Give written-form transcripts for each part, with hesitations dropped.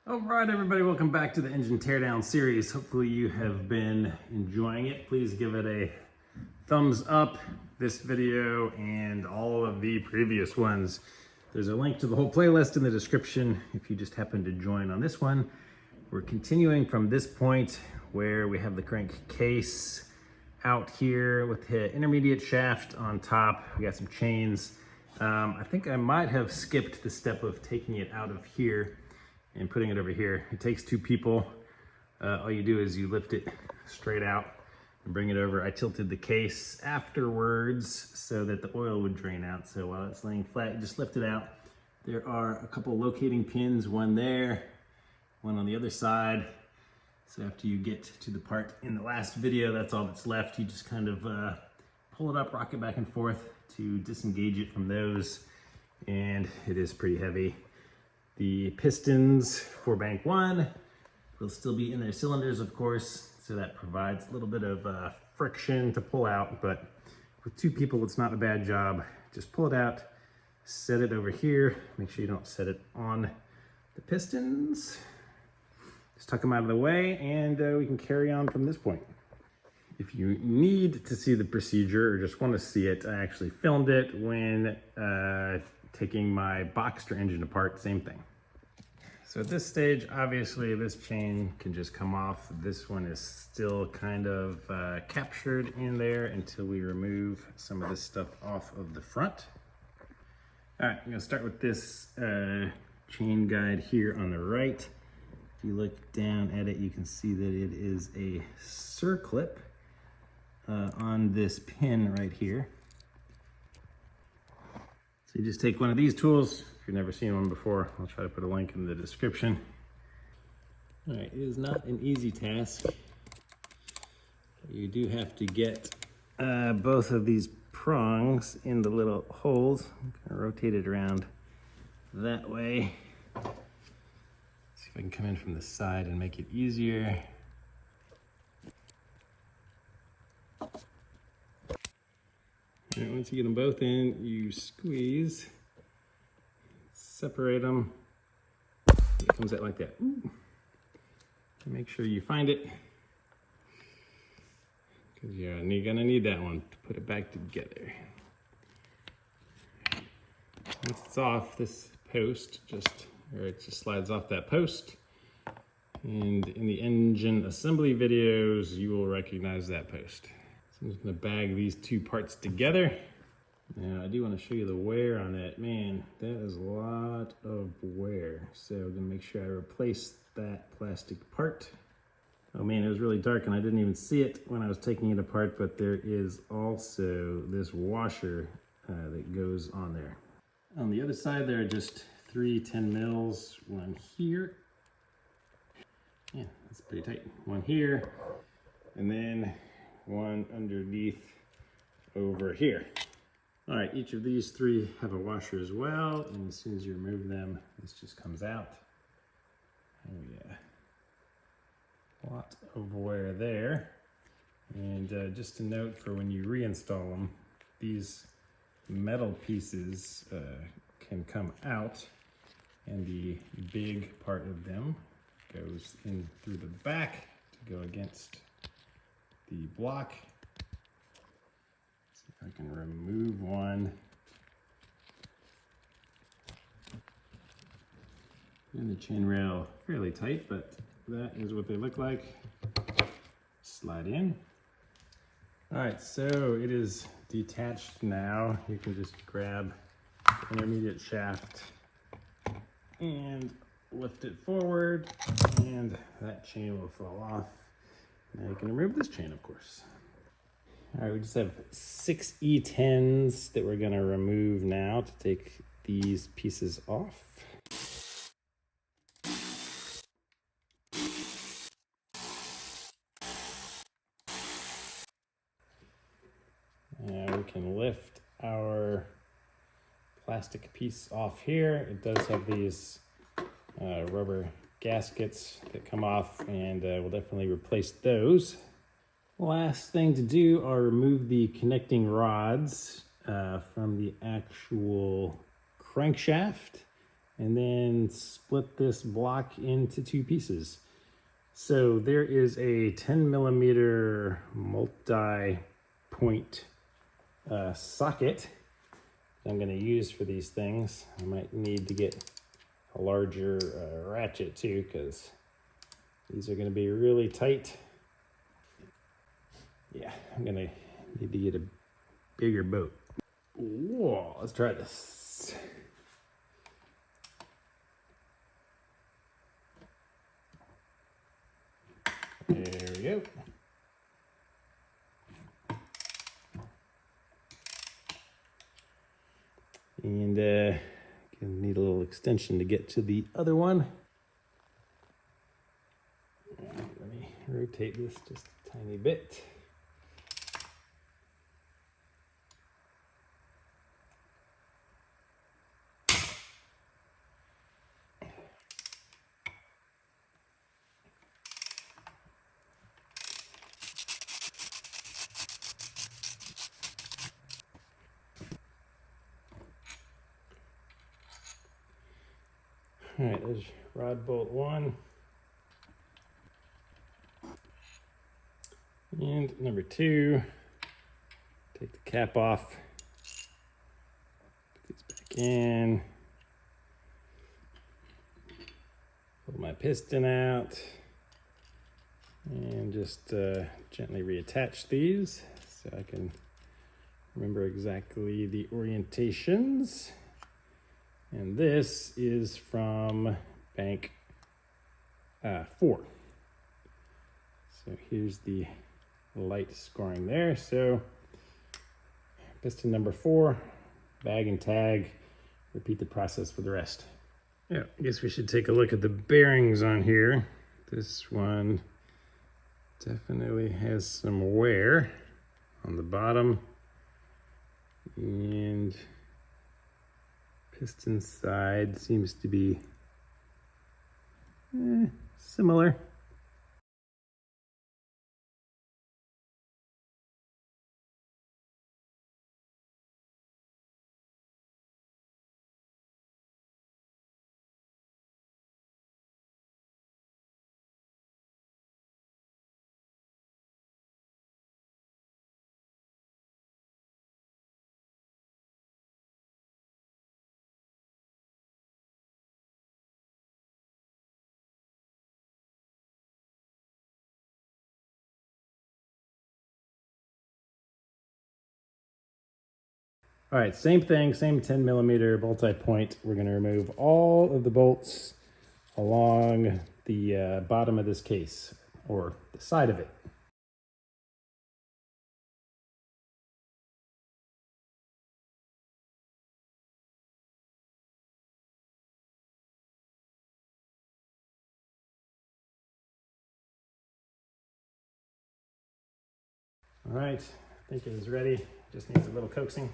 All right, everybody, welcome back to the engine teardown series. Hopefully you have been enjoying it. Please give it a thumbs up, this video and all of the previous ones. There's a link to the whole playlist in the description if you just happen to join on this one. We're continuing from this point where we have the crankcase out here with the intermediate shaft on top. We got some chains. I think I might have skipped the step of taking it out of here and putting it over here. It takes two people. All you do is you lift it straight out and bring it over. I tilted the case afterwards so that the oil would drain out. So while it's laying flat, you just lift it out. There are a couple locating pins, one there, one on the other side. So after you get to the part in the last video, that's all that's left. You just kind of pull it up, rock it back and forth to disengage it from those. And it is pretty heavy. The pistons for bank one will still be in their cylinders, of course, so that provides a little bit of friction to pull out, but with two people, it's not a bad job. Just pull it out, set it over here. Make sure you don't set it on the pistons. Just tuck them out of the way, and we can carry on from this point. If you need to see the procedure or just want to see it, I actually filmed it when taking my Boxster engine apart, same thing. So at this stage, obviously this chain can just come off. This one is still kind of captured in there until we remove some of this stuff off of the front. All right, I'm gonna start with this chain guide here on the right. If you look down at it, you can see that it is a circlip on this pin right here. So you just take one of these tools. If you've never seen one before, I'll try to put a link in the description. All right, it is not an easy task. You do have to get both of these prongs in the little holes. I'm gonna rotate it around that way. See if I can come in from the side and make it easier. And once you get them both in, you squeeze, separate them. It comes out like that. Ooh. Make sure you find it, because you're gonna need that one to put it back together. Once it's off this post, it just slides off that post. And in the engine assembly videos, you will recognize that post. I'm just gonna bag these two parts together. Now I do want to show you the wear on that. Man, that is a lot of wear. So I'm gonna make sure I replace that plastic part. Oh man, it was really dark and I didn't even see it when I was taking it apart, but there is also this washer that goes on there. On the other side, there are just 3 10 mils, one here. Yeah, that's pretty tight. One here, and then one underneath over here. All right, each of these 3 have a washer as well, and as soon as you remove them, this just comes out. Oh yeah, a lot of wear there. And just a note for when you reinstall them, these metal pieces can come out, and the big part of them goes in through the back to go against the block. See if I can remove one. And the chain rail fairly tight, but that is what they look like. Slide in. All right, so it is detached now. You can just grab the intermediate shaft and lift it forward, and that chain will fall off. Now you can remove this chain, of course. All right, we just have 6 E10s that we're gonna remove now to take these pieces off. Now we can lift our plastic piece off here. It does have these rubber gaskets that come off, and we'll definitely replace those. Last thing to do are remove the connecting rods from the actual crankshaft and then split this block into two pieces. So there is a 10mm multi-point socket I'm going to use for these things. I might need to get a larger ratchet too, because these are going to be really tight. Yeah, I'm going to need to get a bigger boat. Whoa, let's try this. There we go. And gonna need a little extension to get to the other one. Let me rotate this just a tiny bit. All right, there's rod bolt 1. And number 2, take the cap off, put these back in, pull my piston out, and just gently reattach these so I can remember exactly the orientations. And this is from bank 4. So here's the light scoring there. So piston number 4, bag and tag, repeat the process for the rest. Yeah, I guess we should take a look at the bearings on here. This one definitely has some wear on the bottom, and piston side seems to be similar. All right, same thing, same 10mm multi-point. We're going to remove all of the bolts along the bottom of this case, or the side of it. All right, I think it is ready. Just needs a little coaxing.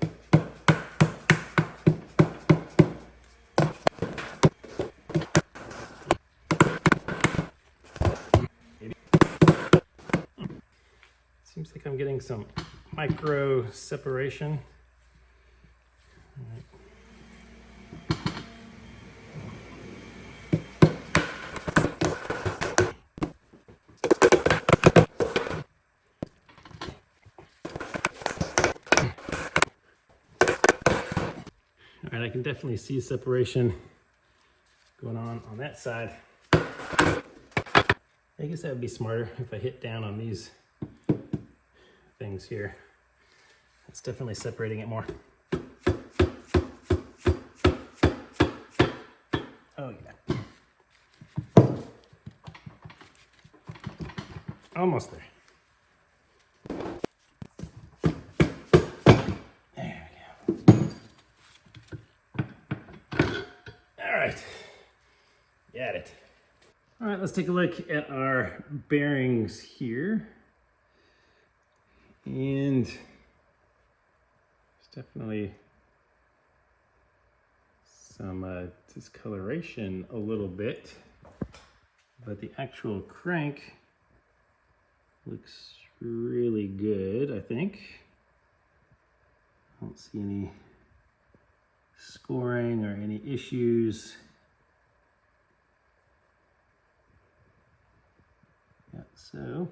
Seems like I'm getting some micro separation. All right. All right, I can definitely see separation going on that side. I guess that would be smarter if I hit down on these things here. It's definitely separating it more. Oh yeah. Almost there. There we go. All right. Got it. All right, let's take a look at our bearings here. And there's definitely some discoloration a little bit, but the actual crank looks really good, I think. I don't see any scoring or any issues. So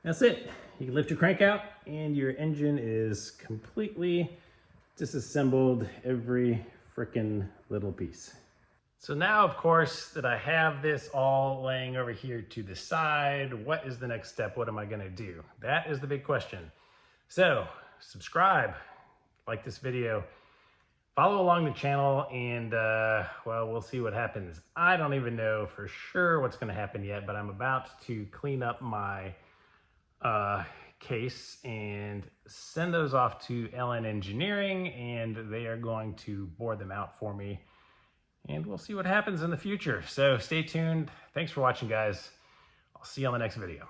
that's it. You can lift your crank out and your engine is completely disassembled, every frickin' little piece. So now, of course, that I have this all laying over here to the side, what is the next step? What am I gonna do? That is the big question. So subscribe, like this video, follow along the channel, and well, we'll see what happens. I don't even know for sure what's gonna happen yet, but I'm about to clean up my case and send those off to LN Engineering, and they are going to bore them out for me, and we'll see what happens in the future. So stay tuned. Thanks for watching, guys. I'll see you on the next video.